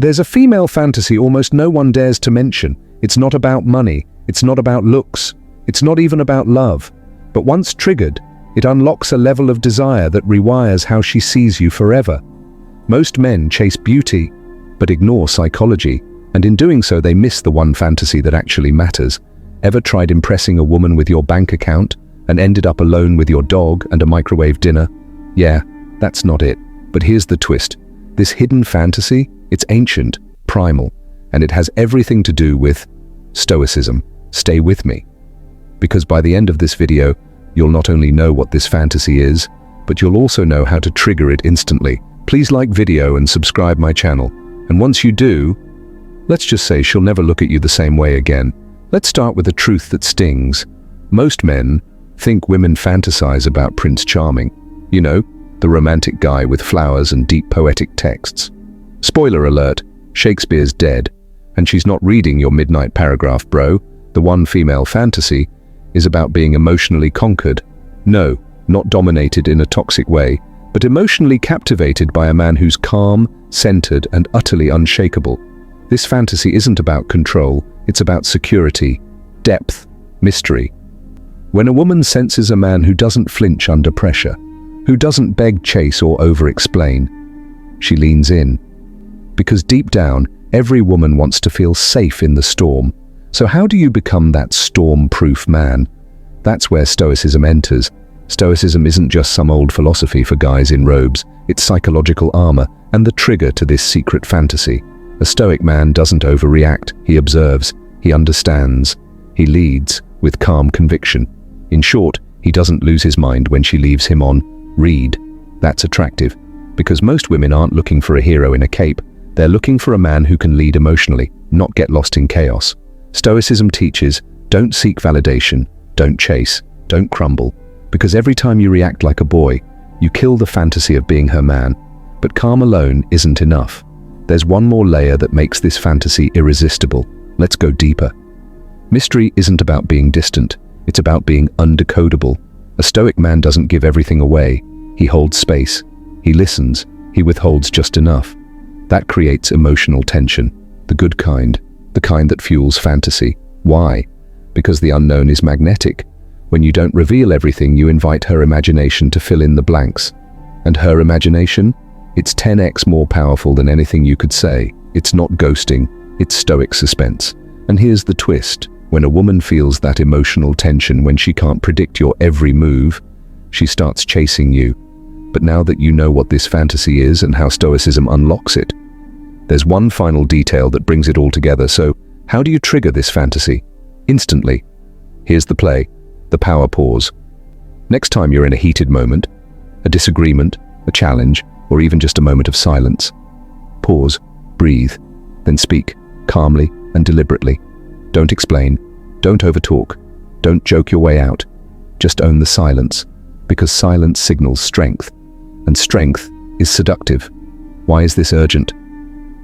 There's a female fantasy almost no one dares to mention. It's not about money, it's not about looks, it's not even about love. But once triggered, it unlocks a level of desire that rewires how she sees you forever. Most men chase beauty, but ignore psychology, and in doing so they miss the one fantasy that actually matters. Ever tried impressing a woman with your bank account and ended up alone with your dog and a microwave dinner? Yeah, that's not it. But here's the twist. This hidden fantasy, it's ancient, primal, and it has everything to do with Stoicism. Stay with me. Because by the end of this video, you'll not only know what this fantasy is, but you'll also know how to trigger it instantly. Please like video and subscribe my channel. And once you do, let's just say she'll never look at you the same way again. Let's start with a truth that stings. Most men think women fantasize about Prince Charming. You know, the romantic guy with flowers and deep poetic texts. Spoiler alert, Shakespeare's dead, and she's not reading your midnight paragraph, bro. The one female fantasy is about being emotionally conquered. No, not dominated in a toxic way, but emotionally captivated by a man who's calm, centered, and utterly unshakable. This fantasy isn't about control, it's about security, depth, mystery. When a woman senses a man who doesn't flinch under pressure, who doesn't beg, chase, or over-explain, she leans in. Because deep down, every woman wants to feel safe in the storm. So how do you become that storm-proof man? That's where Stoicism enters. Stoicism isn't just some old philosophy for guys in robes, it's psychological armor and the trigger to this secret fantasy. A Stoic man doesn't overreact, he observes, he understands, he leads with calm conviction. In short, he doesn't lose his mind when she leaves him on read. That's attractive, because most women aren't looking for a hero in a cape, they're looking for a man who can lead emotionally, not get lost in chaos. Stoicism teaches, don't seek validation, don't chase, don't crumble, because every time you react like a boy, you kill the fantasy of being her man. But calm alone isn't enough. There's one more layer that makes this fantasy irresistible. Let's go deeper. Mystery isn't about being distant, it's about being undecodable. A Stoic man doesn't give everything away. He holds space, he listens, he withholds just enough. That creates emotional tension, the good kind, the kind that fuels fantasy. Why? Because the unknown is magnetic. When you don't reveal everything, you invite her imagination to fill in the blanks. And her imagination? It's 10x more powerful than anything you could say. It's not ghosting, it's Stoic suspense. And here's the twist. When a woman feels that emotional tension, when she can't predict your every move, she starts chasing you. But now that you know what this fantasy is and how Stoicism unlocks it, there's one final detail that brings it all together. So, how do you trigger this fantasy? Instantly. Here's the play, the power pause. Next time you're in a heated moment, a disagreement, a challenge, or even just a moment of silence, pause, breathe, then speak, calmly and deliberately. Don't explain, don't overtalk, don't joke your way out. Just own the silence, because silence signals strength, and strength is seductive. Why is this urgent?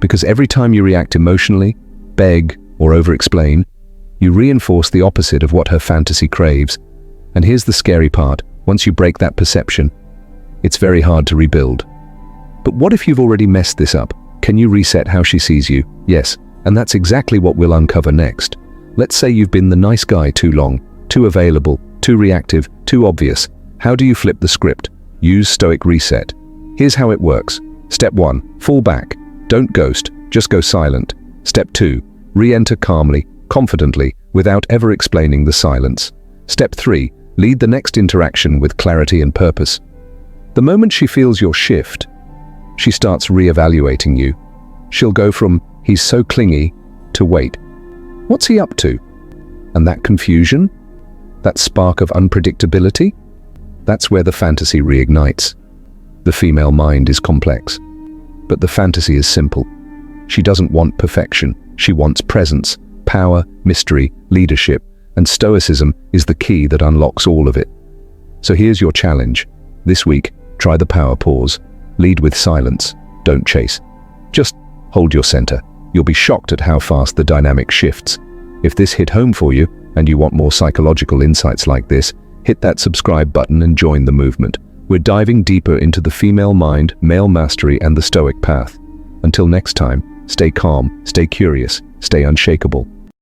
Because every time you react emotionally, beg, or over-explain, you reinforce the opposite of what her fantasy craves. And here's the scary part, once you break that perception, it's very hard to rebuild. But what if you've already messed this up? Can you reset how she sees you? Yes, and that's exactly what we'll uncover next. Let's say you've been the nice guy too long, too available, too reactive, too obvious. How do you flip the script? Use Stoic reset. Here's how it works. Step 1, fall back. Don't ghost, just go silent. Step 2, re-enter calmly, confidently, without ever explaining the silence. Step 3, lead the next interaction with clarity and purpose. The moment she feels your shift, she starts re-evaluating you. She'll go from, he's so clingy, to wait, what's he up to? And that confusion? That spark of unpredictability? That's where the fantasy reignites. The female mind is complex, but the fantasy is simple. She doesn't want perfection, she wants presence, power, mystery, leadership, and Stoicism is the key that unlocks all of it. So here's your challenge. This week, try the power pause. Lead with silence, don't chase. Just hold your center. You'll be shocked at how fast the dynamic shifts. If this hit home for you, and you want more psychological insights like this, hit that subscribe button and join the movement. We're diving deeper into the female mind, male mastery, and the Stoic path. Until next time, stay calm, stay curious, stay unshakable.